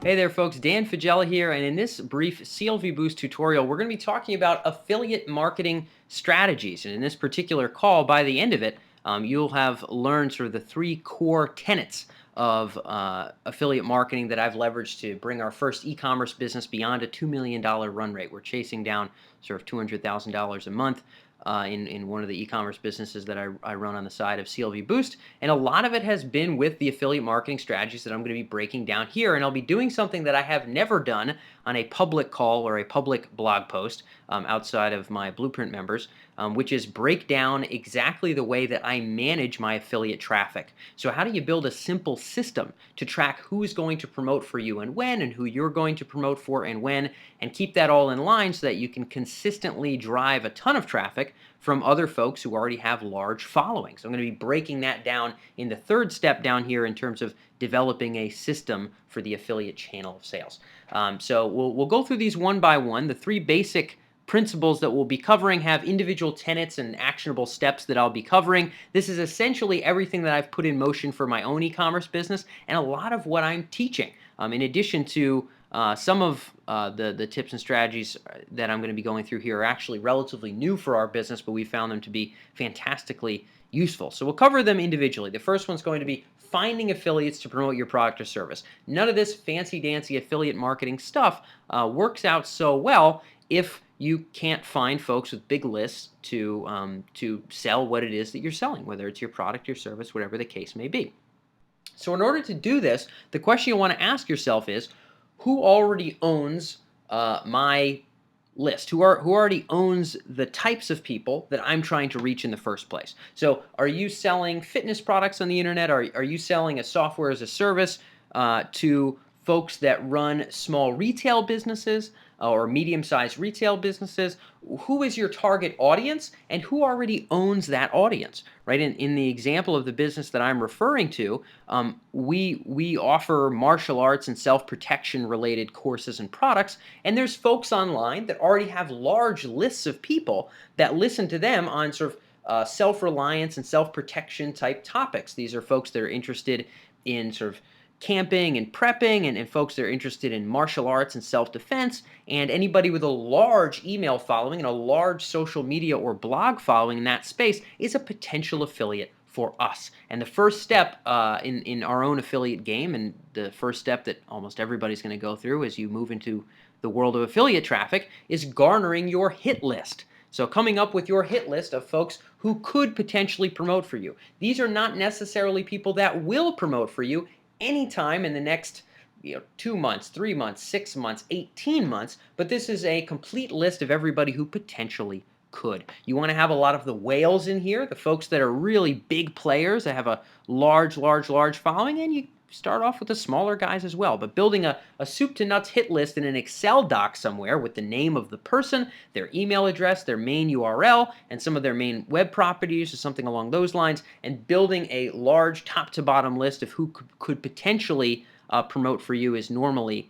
Hey there folks, Dan Fagella here, and in this brief CLV Boost tutorial, we're going to be talking about affiliate marketing strategies. And in this particular call, by the end of it, you'll have learned sort of the three core tenets of affiliate marketing that I've leveraged to bring our first e-commerce business beyond a $2 million run rate. We're chasing down sort of $200,000 a month in one of the e-commerce businesses that I run on the side of CLV Boost. And a lot of it has been with the affiliate marketing strategies that I'm going to be breaking down here. And I'll be doing something that I have never done on a public call or a public blog post outside of my Blueprint members, which is break down exactly the way that I manage my affiliate traffic. So how do you build a simple system to track who's going to promote for you and when, and who you're going to promote for and when, and keep that all in line so that you can consistently drive a ton of traffic from other folks who already have large followings. So I'm going to be breaking that down in the third step down here in terms of developing a system for the affiliate channel of sales. So we'll go through these one by one. The three basic principles that we'll be covering have individual tenets and actionable steps that I'll be covering. This is essentially everything that I've put in motion for my own e-commerce business and a lot of what I'm teaching. In addition to some of the tips and strategies that I'm going to be going through here are actually relatively new for our business, but we found them to be fantastically useful. So we'll cover them individually. The first one's going to be finding affiliates to promote your product or service. None of this fancy-dancy affiliate marketing stuff works out so well if you can't find folks with big lists to sell what it is that you're selling, whether it's your product, your service, whatever the case may be. So in order to do this, the question you want to ask yourself is, who already owns my list? Who already owns the types of people that I'm trying to reach in the first place? So are you selling fitness products on the internet? Are you selling a software as a service to folks that run small retail businesses or medium-sized retail businesses? Who is your target audience and who already owns that audience, right? In the example of the business that I'm referring to, we offer martial arts and self-protection related courses and products, and there's folks online that already have large lists of people that listen to them on sort of self-reliance and self-protection type topics. These are folks that are interested in sort of camping and prepping, and folks that are interested in martial arts and self-defense, and anybody with a large email following and a large social media or blog following in that space is a potential affiliate for us. And the first step in our own affiliate game, and the first step that almost everybody's going to go through as you move into the world of affiliate traffic, is garnering your hit list. So coming up with your hit list of folks who could potentially promote for you. These are not necessarily people that will promote for you anytime in the next 2 months, 3 months, 6 months, 18 months, but this is a complete list of everybody who potentially could. You want to have a lot of the whales in here, the folks that are really big players that have a large following, and you start off with the smaller guys as well. But building a soup to nuts hit list in an Excel doc somewhere with the name of the person, their email address, their main URL, and some of their main web properties or something along those lines, and building a large top to bottom list of who could potentially promote for you is normally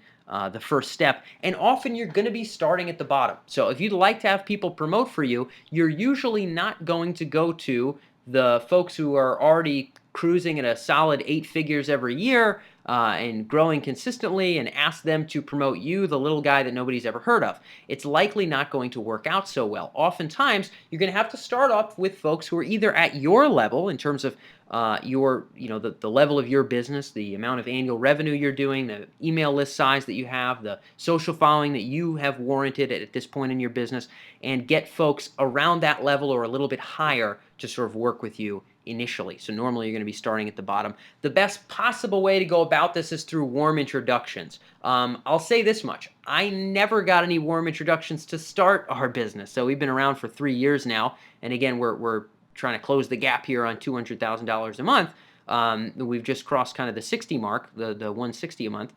the first step. And often you're going to be starting at the bottom. So if you'd like to have people promote for you, you're usually not going to go to the folks who are already cruising at a solid 8 figures every year and growing consistently and ask them to promote you, the little guy that nobody's ever heard of. It's likely not going to work out so well. Oftentimes, you're going to have to start off with folks who are either at your level in terms of the level of your business, the amount of annual revenue you're doing, the email list size that you have, the social following that you have warranted at this point in your business, and get folks around that level or a little bit higher to sort of work with you initially. So normally you're going to be starting at the bottom. The best possible way to go about this is through warm introductions. I'll say this much. I never got any warm introductions to start our business. So we've been around for 3 years now. And again, we're trying to close the gap here on $200,000 a month. We've just crossed kind of the 60 mark, the 160 a month.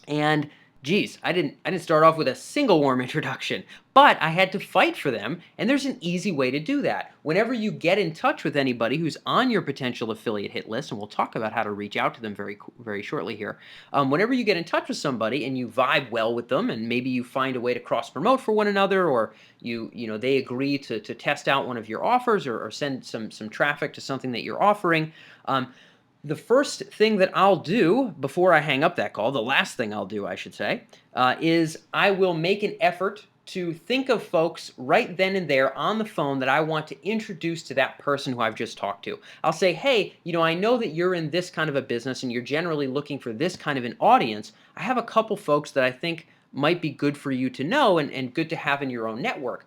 And geez, I didn't start off with a single warm introduction, but I had to fight for them, and there's an easy way to do that. Whenever you get in touch with anybody who's on your potential affiliate hit list, and we'll talk about how to reach out to them very shortly here, whenever you get in touch with somebody and you vibe well with them, and maybe you find a way to cross promote for one another, or they agree to test out one of your offers or send some traffic to something that you're offering, The first thing that I'll do before I hang up that call, the last thing I'll do, I should say, is I will make an effort to think of folks right then and there on the phone that I want to introduce to that person who I've just talked to. I'll say, hey, I know that you're in this kind of a business and you're generally looking for this kind of an audience. I have a couple folks that I think might be good for you to know and good to have in your own network.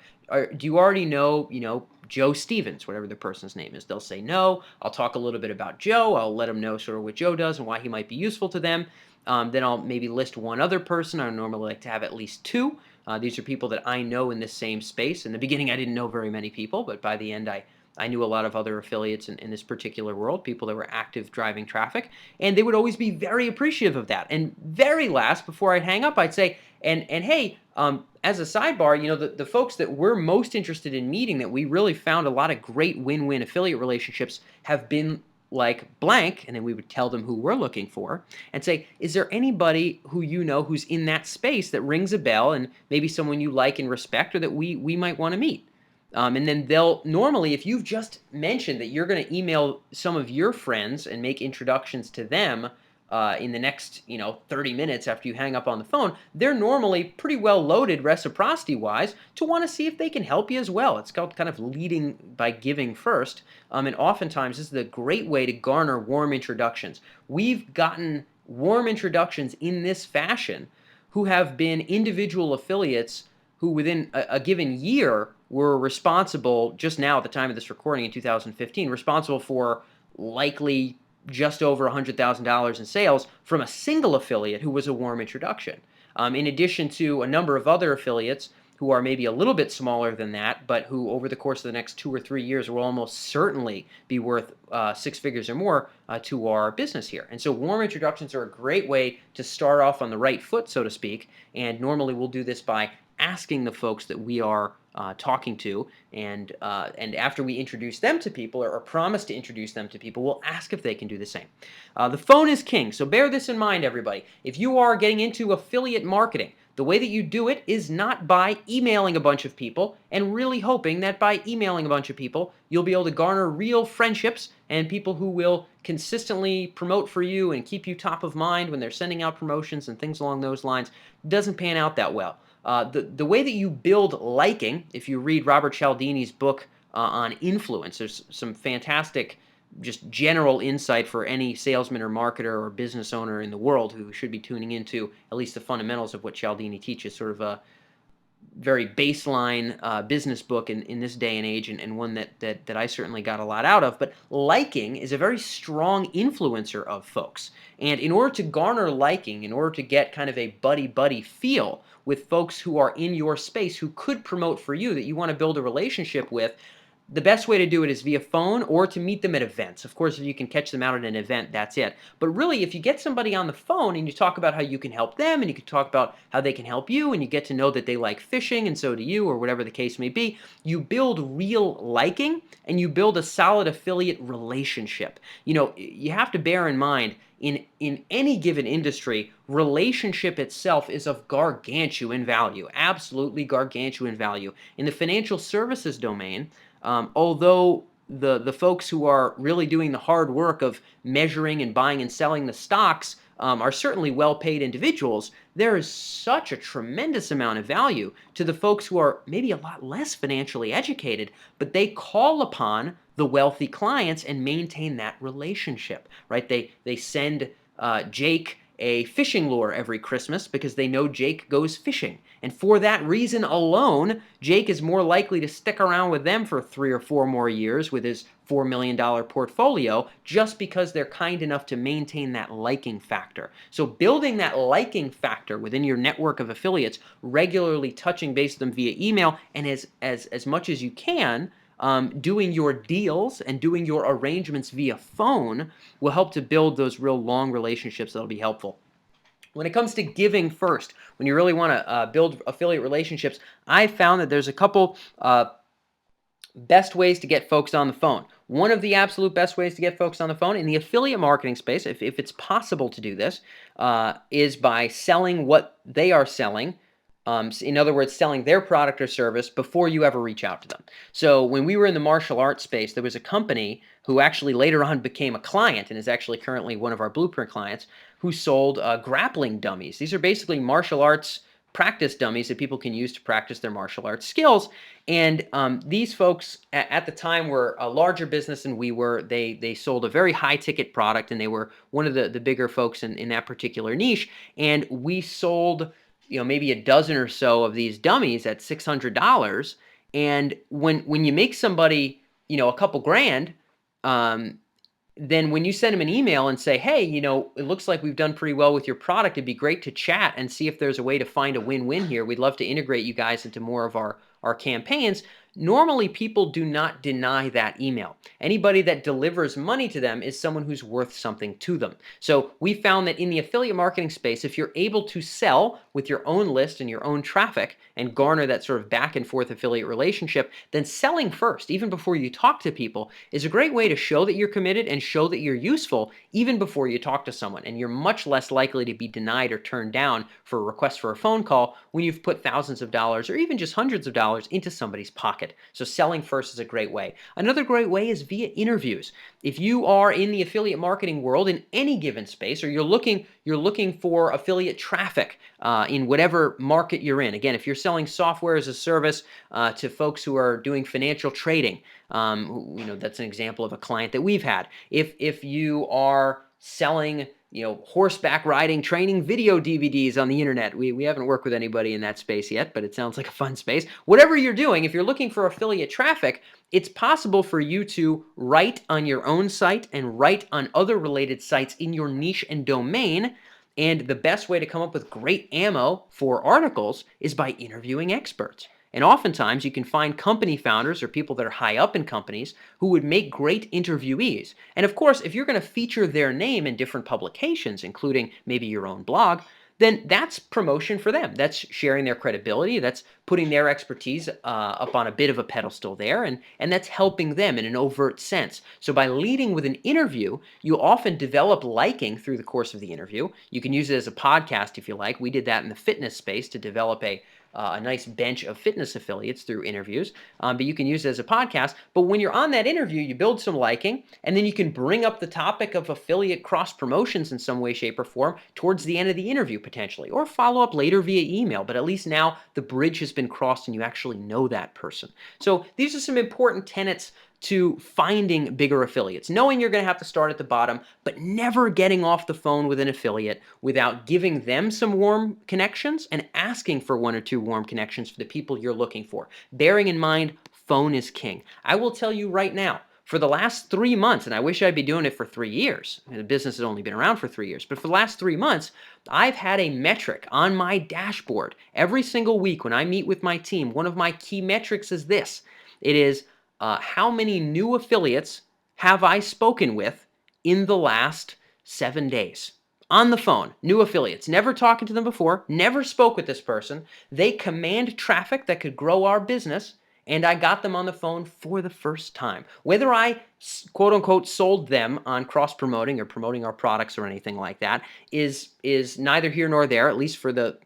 Do you already know, Joe Stevens, whatever the person's name is? They'll say no. I'll talk a little bit about Joe. I'll let them know sort of what Joe does and why he might be useful to them. Then I'll maybe list one other person. I normally like to have at least two. These are people that I know in this same space. In the beginning, I didn't know very many people, but by the end, I knew a lot of other affiliates in this particular world, people that were active driving traffic, and they would always be very appreciative of that. And very last, before I'd hang up, I'd say, and hey, as a sidebar, the folks that we're most interested in meeting, that we really found a lot of great win-win affiliate relationships, have been like blank, and then we would tell them who we're looking for and say, is there anybody who who's in that space that rings a bell and maybe someone you like and respect or that we might want to meet? And then they'll normally, if you've just mentioned that you're going to email some of your friends and make introductions to them in the next 30 minutes after you hang up on the phone, they're normally pretty well loaded reciprocity-wise to want to see if they can help you as well. It's called kind of leading by giving first. And oftentimes this is a great way to garner warm introductions. We've gotten warm introductions in this fashion who have been individual affiliates who within a given year were responsible, just now at the time of this recording in 2015, responsible for likely just over $100,000 in sales from a single affiliate who was a warm introduction. In addition to a number of other affiliates who are maybe a little bit smaller than that, but who over the course of the next 2 or 3 years will almost certainly be worth 6 figures or more to our business here. And so warm introductions are a great way to start off on the right foot, so to speak, and normally we'll do this by asking the folks that we are talking to, and after we introduce them to people or promise to introduce them to people, we'll ask if they can do the same. The phone is king, so bear this in mind, everybody. If you are getting into affiliate marketing, the way that you do it is not by emailing a bunch of people and really hoping that by emailing a bunch of people, you'll be able to garner real friendships and people who will consistently promote for you and keep you top of mind when they're sending out promotions and things along those lines. It doesn't pan out that well. The way that you build liking, if you read Robert Cialdini's book on influence, there's some fantastic just general insight for any salesman or marketer or business owner in the world who should be tuning into at least the fundamentals of what Cialdini teaches, sort of a very baseline business book in this day and age, and one that I certainly got a lot out of. But liking is a very strong influencer of folks. And in order to garner liking, in order to get kind of a buddy-buddy feel with folks who are in your space who could promote for you, that you want to build a relationship with, the best way to do it is via phone or to meet them at events. Of course, if you can catch them out at an event, that's it. But really, if you get somebody on the phone and you talk about how you can help them and you can talk about how they can help you and you get to know that they like fishing and so do you, or whatever the case may be, you build real liking and you build a solid affiliate relationship. You have to bear in mind, in any given industry, relationship itself is of gargantuan value, absolutely gargantuan value. In the financial services domain, although the folks who are really doing the hard work of measuring and buying and selling the stocks are certainly well-paid individuals, there is such a tremendous amount of value to the folks who are maybe a lot less financially educated, but they call upon the wealthy clients and maintain that relationship, right? They send Jake a fishing lure every Christmas because they know Jake goes fishing. And for that reason alone, Jake is more likely to stick around with them for 3 or 4 more years with his $4 million portfolio, just because they're kind enough to maintain that liking factor. So building that liking factor within your network of affiliates, regularly touching base with them via email, and as much as you can, doing your deals and doing your arrangements via phone will help to build those real long relationships that'll be helpful. When it comes to giving first, when you really want to build affiliate relationships, I found that there's a couple best ways to get folks on the phone. One of the absolute best ways to get folks on the phone in the affiliate marketing space, if it's possible to do this, is by selling what they are selling In other words, selling their product or service before you ever reach out to them. So when we were in the martial arts space, there was a company who actually later on became a client and is actually currently one of our Blueprint clients who sold grappling dummies. These are basically martial arts practice dummies that people can use to practice their martial arts skills. And these folks at the time were a larger business than we were. They sold a very high ticket product, and they were one of the bigger folks in that particular niche. And we sold maybe a dozen or so of these dummies at $600. And when you make somebody, a couple grand, then when you send them an email and say, hey, it looks like we've done pretty well with your product, it'd be great to chat and see if there's a way to find a win-win here. We'd love to integrate you guys into more of our campaigns. Normally, people do not deny that email. Anybody that delivers money to them is someone who's worth something to them. So we found that in the affiliate marketing space, if you're able to sell with your own list and your own traffic and garner that sort of back and forth affiliate relationship, then selling first, even before you talk to people, is a great way to show that you're committed and show that you're useful even before you talk to someone. And you're much less likely to be denied or turned down for a request for a phone call when you've put thousands of dollars or even just hundreds of dollars into somebody's pocket. So selling first is a great way. Another great way is via interviews. If you are in the affiliate marketing world in any given space, or you're looking for affiliate traffic in whatever market you're in. Again, if you're selling software as a service to folks who are doing financial trading, that's an example of a client that we've had. If you are selling horseback riding training video DVDs on the internet. We haven't worked with anybody in that space yet, but it sounds like a fun space. Whatever you're doing, if you're looking for affiliate traffic, it's possible for you to write on your own site and write on other related sites in your niche and domain. And the best way to come up with great ammo for articles is by interviewing experts. And oftentimes you can find company founders or people that are high up in companies who would make great interviewees. And of course, if you're going to feature their name in different publications, including maybe your own blog, then that's promotion for them. That's sharing their credibility. That's putting their expertise up on a bit of a pedestal there, and that's helping them in an overt sense. So by leading with an interview, you often develop liking through the course of the interview. You can use it as a podcast if you like. We did that in the fitness space to develop a nice bench of fitness affiliates through interviews, but you can use it as a podcast. But when you're on that interview, you build some liking, and then you can bring up the topic of affiliate cross promotions in some way, shape, or form towards the end of the interview potentially, or follow up later via email. But at least now the bridge has been crossed and you actually know that person. So these are some important tenets to finding bigger affiliates, knowing you're going to have to start at the bottom, but never getting off the phone with an affiliate without giving them some warm connections and asking for one or two warm connections for the people you're looking for. Bearing in mind, phone is king. I will tell you right now, for the last 3 months, and I wish I'd be doing it for 3 years, the business has only been around for 3 years, but for the last 3 months, I've had a metric on my dashboard. Every single week when I meet with my team, one of my key metrics is this. It is how many new affiliates have I spoken with in the last 7 days? On the phone, new affiliates, never talking to them before, never spoke with this person. They command traffic that could grow our business, and I got them on the phone for the first time. Whether I quote unquote sold them on cross promoting or promoting our products or anything like that is neither here nor there, at least for the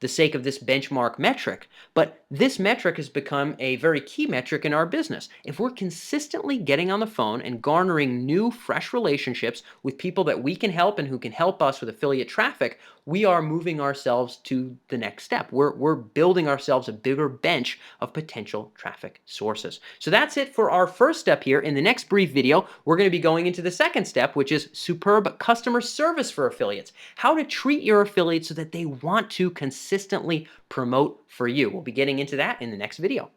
sake of this benchmark metric. But this metric has become a very key metric in our business. If we're consistently getting on the phone and garnering new, fresh relationships with people that we can help and who can help us with affiliate traffic, we are moving ourselves to the next step. We're building ourselves a bigger bench of potential traffic sources. So that's it for our first step here. In the next brief video, we're going to be going into the second step, which is superb customer service for affiliates. How to treat your affiliates so that they want to consistently promote for you. We'll be getting into that in the next video.